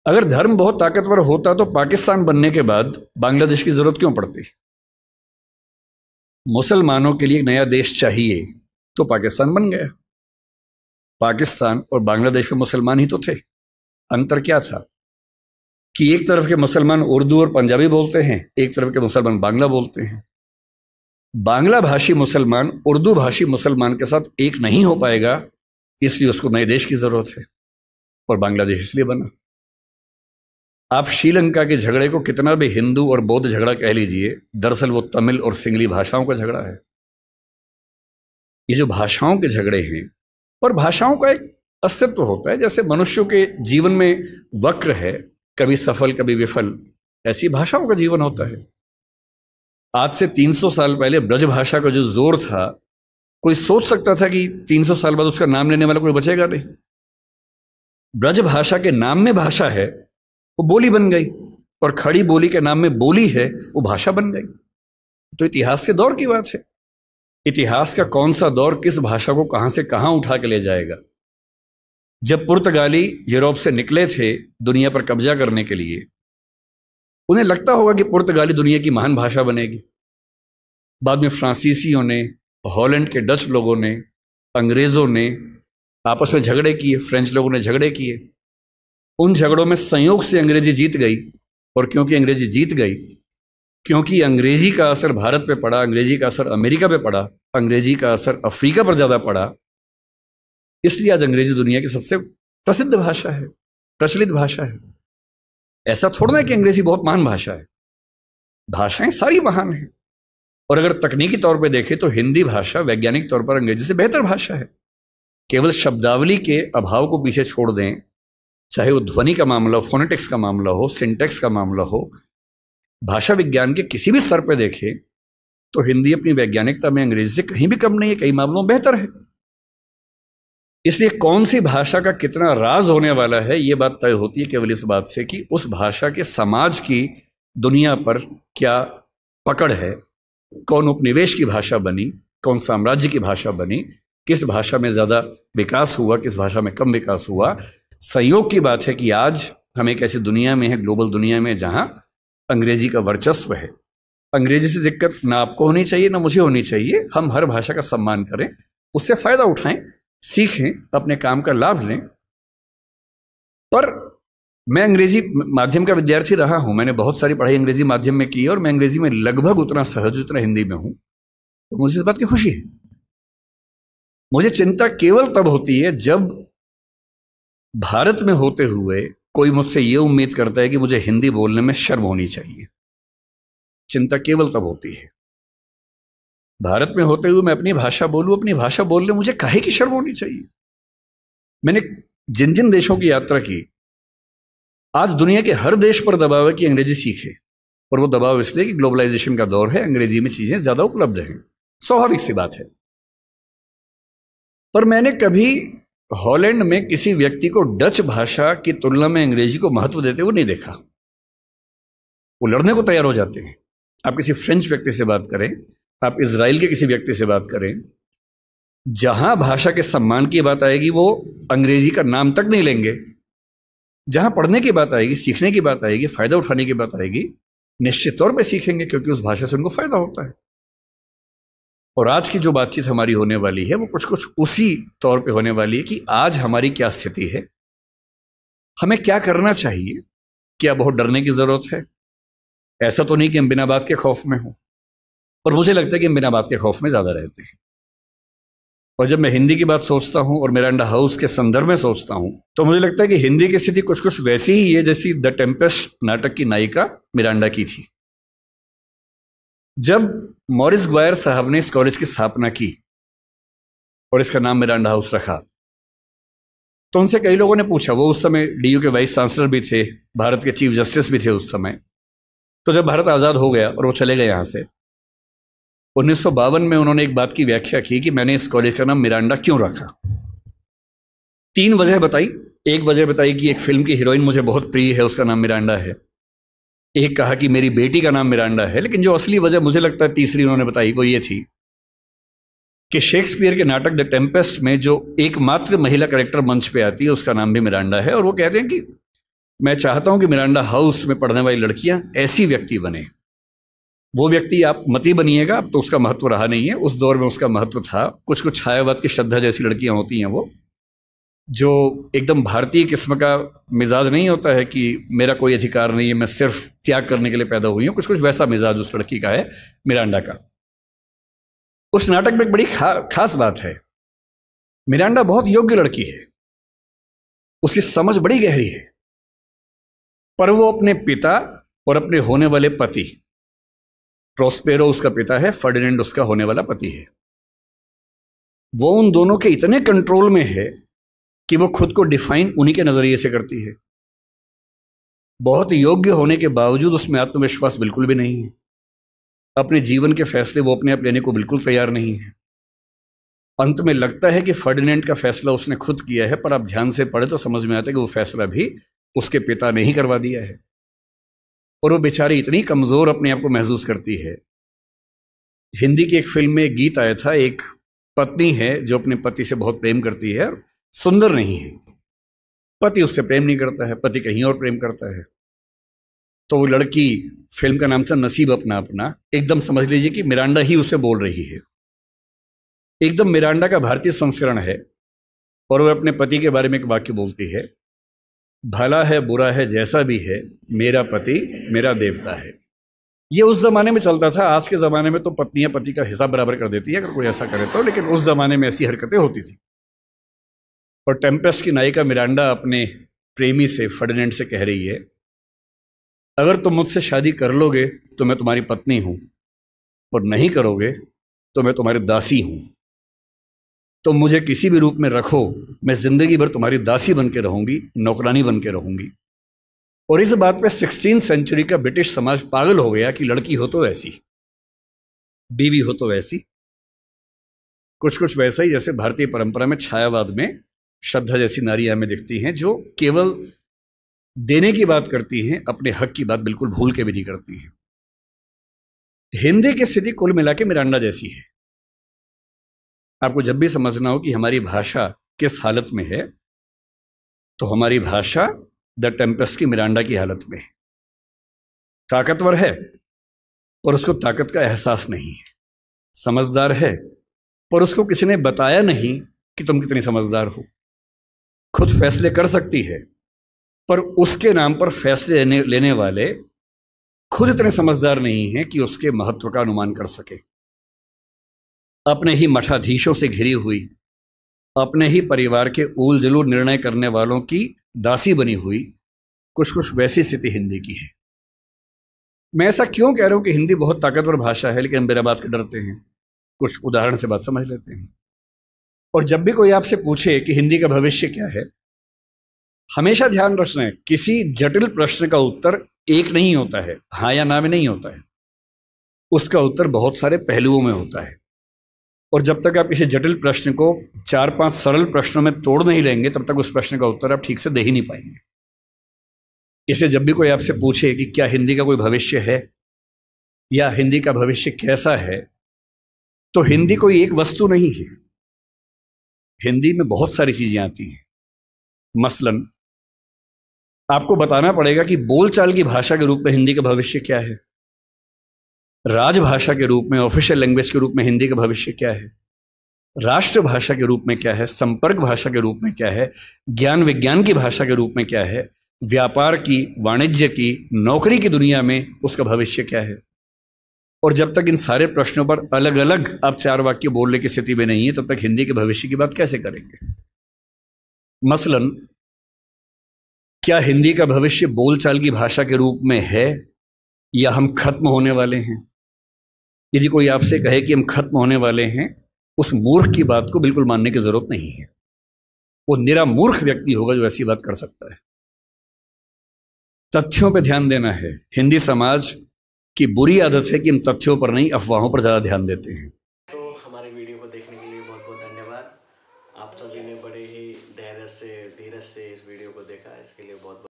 अगर धर्म बहुत ताकतवर होता तो पाकिस्तान बनने के बाद बांग्लादेश की जरूरत क्यों पड़ती? मुसलमानों के लिए एक नया देश चाहिए तो पाकिस्तान बन गया। पाकिस्तान और बांग्लादेश में मुसलमान ही तो थे। अंतर क्या था कि एक तरफ के मुसलमान उर्दू और पंजाबी बोलते हैं, एक तरफ के मुसलमान बांग्ला बोलते हैं। बांग्ला भाषी मुसलमान उर्दू भाषी मुसलमान के साथ एक नहीं हो पाएगा, इसलिए उसको नए देश की जरूरत है और बांग्लादेश इसलिए बना। आप श्रीलंका के झगड़े को कितना भी हिंदू और बौद्ध झगड़ा कह लीजिए, दरअसल वो तमिल और सिंगली भाषाओं का झगड़ा है। ये जो भाषाओं के झगड़े हैं, और भाषाओं का एक अस्तित्व होता है, जैसे मनुष्यों के जीवन में वक्र है, कभी सफल कभी विफल, ऐसी भाषाओं का जीवन होता है। आज से 300 साल पहले ब्रज भाषा का जो जोर था, कोई सोच सकता था कि 300 साल बाद उसका नाम लेने वाला कोई बचेगा नहीं? ब्रज भाषा के नाम में भाषा है, वो बोली बन गई, और खड़ी बोली के नाम में बोली है, वो भाषा बन गई। तो इतिहास के दौर की बात है। इतिहास का कौन सा दौर किस भाषा को कहां से कहां उठा के ले जाएगा। जब पुर्तगाली यूरोप से निकले थे दुनिया पर कब्जा करने के लिए, उन्हें लगता होगा कि पुर्तगाली दुनिया की महान भाषा बनेगी। बाद में फ्रांसीसियों ने, हॉलैंड के डच लोगों ने, अंग्रेजों ने आपस में झगड़े किए, फ्रेंच लोगों ने झगड़े किए। उन झगड़ों में संयोग से अंग्रेजी जीत गई, और क्योंकि अंग्रेजी जीत गई, क्योंकि अंग्रेजी का असर भारत पे पड़ा, अंग्रेजी का असर अमेरिका पे पड़ा, अंग्रेजी का असर अफ्रीका पर ज्यादा पड़ा, इसलिए आज अंग्रेजी दुनिया की सबसे प्रसिद्ध भाषा है, प्रचलित भाषा है। ऐसा थोड़ा ना कि अंग्रेजी बहुत महान भाषा है, भाषाएं सारी महान हैं। और अगर तकनीकी तौर पे देखें तो हिंदी भाषा वैज्ञानिक तौर पर अंग्रेजी से बेहतर भाषा है। केवल शब्दावली के अभाव को पीछे छोड़ दें, चाहे वो ध्वनि का मामला हो, फोनेटिक्स का मामला हो, सिंटैक्स का मामला हो, भाषा विज्ञान के किसी भी स्तर पर देखें तो हिंदी अपनी वैज्ञानिकता में अंग्रेजी से कहीं भी कम नहीं है, कई मामलों में बेहतर है। इसलिए कौन सी भाषा का कितना राज होने वाला है, यह बात तय होती है केवल इस बात से कि उस भाषा के समाज की दुनिया पर क्या पकड़ है, कौन उपनिवेश की भाषा बनी, कौन साम्राज्य की भाषा बनी, किस भाषा में ज्यादा विकास हुआ, किस भाषा में कम विकास हुआ। संयोग की बात है कि आज हम एक ऐसी दुनिया में है, ग्लोबल दुनिया में, जहां अंग्रेजी का वर्चस्व है। अंग्रेजी से दिक्कत ना आपको होनी चाहिए ना मुझे होनी चाहिए। हम हर भाषा का सम्मान करें, उससे फायदा उठाएं, सीखें, अपने काम का लाभ लें। पर मैं अंग्रेजी माध्यम का विद्यार्थी रहा हूं, मैंने बहुत सारी पढ़ाई अंग्रेजी माध्यम में की, और मैं अंग्रेजी में लगभग उतना सहज जितना हिंदी में हूं। तो मुझे इस बात की खुशी है। मुझे चिंता केवल तब होती है जब भारत में होते हुए कोई मुझसे यह उम्मीद करता है कि मुझे हिंदी बोलने में शर्म होनी चाहिए। चिंता केवल तब होती है। भारत में होते हुए मैं अपनी भाषा बोलूं, अपनी भाषा बोलने मुझे काहे की शर्म होनी चाहिए। मैंने जिन जिन देशों की यात्रा की, आज दुनिया के हर देश पर दबाव है कि अंग्रेजी सीखे, और वो दबाव इसलिए कि ग्लोबलाइजेशन का दौर है, अंग्रेजी में चीजें ज्यादा उपलब्ध हैं, स्वाभाविक सी बात है। पर मैंने कभी हॉलैंड में किसी व्यक्ति को डच भाषा की तुलना में अंग्रेजी को महत्व देते हुए नहीं देखा। वो लड़ने को तैयार हो जाते हैं। आप किसी फ्रेंच व्यक्ति से बात करें, आप इजराइल के किसी व्यक्ति से बात करें, जहां भाषा के सम्मान की बात आएगी वो अंग्रेजी का नाम तक नहीं लेंगे। जहां पढ़ने की बात आएगी, सीखने की बात आएगी, फायदा उठाने की बात आएगी, निश्चित तौर पे सीखेंगे, क्योंकि उस भाषा से उनको फायदा होता है। और आज की जो बातचीत हमारी होने वाली है वो कुछ कुछ उसी तौर पे होने वाली है कि आज हमारी क्या स्थिति है, हमें क्या करना चाहिए, क्या बहुत डरने की जरूरत है। ऐसा तो नहीं कि हम बिना बात के खौफ में हों, और मुझे लगता है कि हम बिना बात के खौफ में ज्यादा रहते हैं। और जब मैं हिंदी की बात सोचता हूं और मिरांडा हाउस के संदर्भ में सोचता हूं, तो मुझे लगता है कि हिंदी की स्थिति कुछ कुछ वैसी ही है जैसी द टेम्पेस्ट नाटक की नायिका मिरांडा की थी। जब मॉरिस ग्वायर साहब ने इस कॉलेज की स्थापना की और इसका नाम मिरांडा हाउस रखा, तो उनसे कई लोगों ने पूछा, वो उस समय डीयू के वाइस चांसलर भी थे, भारत के चीफ जस्टिस भी थे उस समय। तो जब भारत आजाद हो गया और वो चले गए यहां से, 1952 में उन्होंने एक बात की व्याख्या की कि मैंने इस कॉलेज का नाम मिरांडा क्यों रखा। 3 वजह बताई। एक वजह बताई कि एक फिल्म की हीरोइन मुझे बहुत प्रिय है, उसका नाम मिरांडा है। एक कहा कि मेरी बेटी का नाम मिरांडा है। लेकिन जो असली वजह मुझे लगता है तीसरी उन्होंने बताई, वो ये थी कि शेक्सपियर के नाटक द टेम्पेस्ट में जो एकमात्र महिला कैरेक्टर मंच पे आती है उसका नाम भी मिरांडा है। और वो कहते हैं कि मैं चाहता हूं कि मिरांडा हाउस में पढ़ने वाली लड़कियां ऐसी व्यक्ति बने। वो व्यक्ति आप मती बनिएगा, अब तो उसका महत्व रहा नहीं है, उस दौर में उसका महत्व था। कुछ कुछ छायावाद की श्रद्धा जैसी लड़कियां होती हैं वो, जो एकदम भारतीय किस्म का मिजाज नहीं होता है कि मेरा कोई अधिकार नहीं है, मैं सिर्फ त्याग करने के लिए पैदा हुई हूं। कुछ कुछ वैसा मिजाज उस लड़की का है, मिरांडा का। उस नाटक में एक बड़ी खास बात है, मिरांडा बहुत योग्य लड़की है, उसकी समझ बड़ी गहरी है, पर वो अपने पिता और अपने होने वाले पति, प्रोस्पेरो उसका पिता है, फर्डिनेंड उसका होने वाला पति है, वो उन दोनों के इतने कंट्रोल में है कि वो खुद को डिफाइन उन्हीं के नजरिए से करती है। बहुत योग्य होने के बावजूद उसमें आत्मविश्वास बिल्कुल भी नहीं है। अपने जीवन के फैसले वो अपने आप लेने को बिल्कुल तैयार नहीं है। अंत में लगता है कि फर्डिनेंड का फैसला उसने खुद किया है, पर आप ध्यान से पढ़े तो समझ में आता है कि वो फैसला भी उसके पिता ने ही करवा दिया है। और वो बेचारी इतनी कमजोर अपने आप को महसूस करती है। हिंदी की एक फिल्म में एक गीत आया था, एक पत्नी है जो अपने पति से बहुत प्रेम करती है, सुंदर नहीं है, पति उससे प्रेम नहीं करता है, पति कहीं और प्रेम करता है। तो वो लड़की, फिल्म का नाम था नसीब अपना अपना, एकदम समझ लीजिए कि मिरांडा ही उसे बोल रही है। एकदम मिरांडा का भारतीय संस्करण है। और वह अपने पति के बारे में एक वाक्य बोलती है, भला है बुरा है जैसा भी है, मेरा पति मेरा देवता है। ये उस जमाने में चलता था। आज के जमाने में तो पत्नियां पति का हिसाब बराबर कर देती है अगर कोई ऐसा करे तो, लेकिन उस जमाने में ऐसी हरकतें होती थी। और टेम्पेस्ट की नायिका मिरांडा अपने प्रेमी से, फर्डिनेंड से कह रही है, अगर तुम मुझसे शादी कर लोगे तो मैं तुम्हारी पत्नी हूं, और नहीं करोगे तो मैं तुम्हारी दासी हूं। तुम मुझे किसी भी रूप में रखो, मैं जिंदगी भर तुम्हारी दासी बन के रहूंगी, नौकरानी बन के रहूंगी। और इस बात पे 16वीं सेंचुरी का ब्रिटिश समाज पागल हो गया कि लड़की हो तो वैसी, बीवी हो तो वैसी। कुछ कुछ वैसा ही जैसे भारतीय परंपरा में छायावाद में श्रद्धा जैसी नारियां हमें दिखती हैं, जो केवल देने की बात करती हैं, अपने हक की बात बिल्कुल भूल के भी नहीं करती हैं। हिंदी की स्थिति कुल मिला के मिरांडा जैसी है। आपको जब भी समझना हो कि हमारी भाषा किस हालत में है, तो हमारी भाषा द टेम्पेस्ट की मिरांडा की हालत में है। ताकतवर है पर उसको ताकत का एहसास नहीं है, समझदार है पर उसको किसी ने बताया नहीं कि तुम कितनी समझदार हो। खुद फैसले कर सकती है पर उसके नाम पर फैसले लेने वाले खुद इतने समझदार नहीं हैं कि उसके महत्व का अनुमान कर सके। अपने ही मठाधीशों से घिरी हुई, अपने ही परिवार के ऊल जलूल निर्णय करने वालों की दासी बनी हुई, कुछ कुछ वैसी स्थिति हिंदी की है। मैं ऐसा क्यों कह रहा हूं कि हिंदी बहुत ताकतवर भाषा है, लेकिन हम मेरा बात के डरते हैं। कुछ उदाहरण से बात समझ लेते हैं। और जब भी कोई आपसे पूछे कि हिंदी का भविष्य क्या है, हमेशा ध्यान रखना है, किसी जटिल प्रश्न का उत्तर एक नहीं होता है, हाँ या ना में नहीं होता है। उसका उत्तर बहुत सारे पहलुओं में होता है। और जब तक आप किसी जटिल प्रश्न को 4-5 सरल प्रश्नों में तोड़ नहीं लेंगे, तब तक उस प्रश्न का उत्तर आप ठीक से दे ही नहीं पाएंगे। इसलिए जब भी कोई आपसे पूछे कि क्या हिंदी का कोई भविष्य है या हिंदी का भविष्य कैसा है, तो हिंदी कोई एक वस्तु नहीं है। हिंदी में बहुत सारी चीजें आती हैं। मसलन आपको बताना पड़ेगा कि बोलचाल की भाषा के रूप में हिंदी का भविष्य क्या है, राजभाषा के रूप में, ऑफिशियल लैंग्वेज के रूप में हिंदी का भविष्य क्या है, राष्ट्रभाषा के रूप में क्या है, संपर्क भाषा के रूप में क्या है, ज्ञान विज्ञान की भाषा के रूप में क्या है, व्यापार की, वाणिज्य की, नौकरी की दुनिया में उसका भविष्य क्या है। और जब तक इन सारे प्रश्नों पर अलग अलग आप 4 वाक्य बोलने की स्थिति में नहीं है, तब तक हिंदी के भविष्य की बात कैसे करेंगे। मसलन क्या हिंदी का भविष्य बोलचाल की भाषा के रूप में है या हम खत्म होने वाले हैं। यदि कोई आपसे कहे कि हम खत्म होने वाले हैं, उस मूर्ख की बात को बिल्कुल मानने की जरूरत नहीं है। वो निरा मूर्ख व्यक्ति होगा जो ऐसी बात कर सकता है। तथ्यों पर ध्यान देना है। हिंदी समाज की बुरी आदत है कि हम तथ्यों पर नहीं, अफवाहों पर ज्यादा ध्यान देते हैं।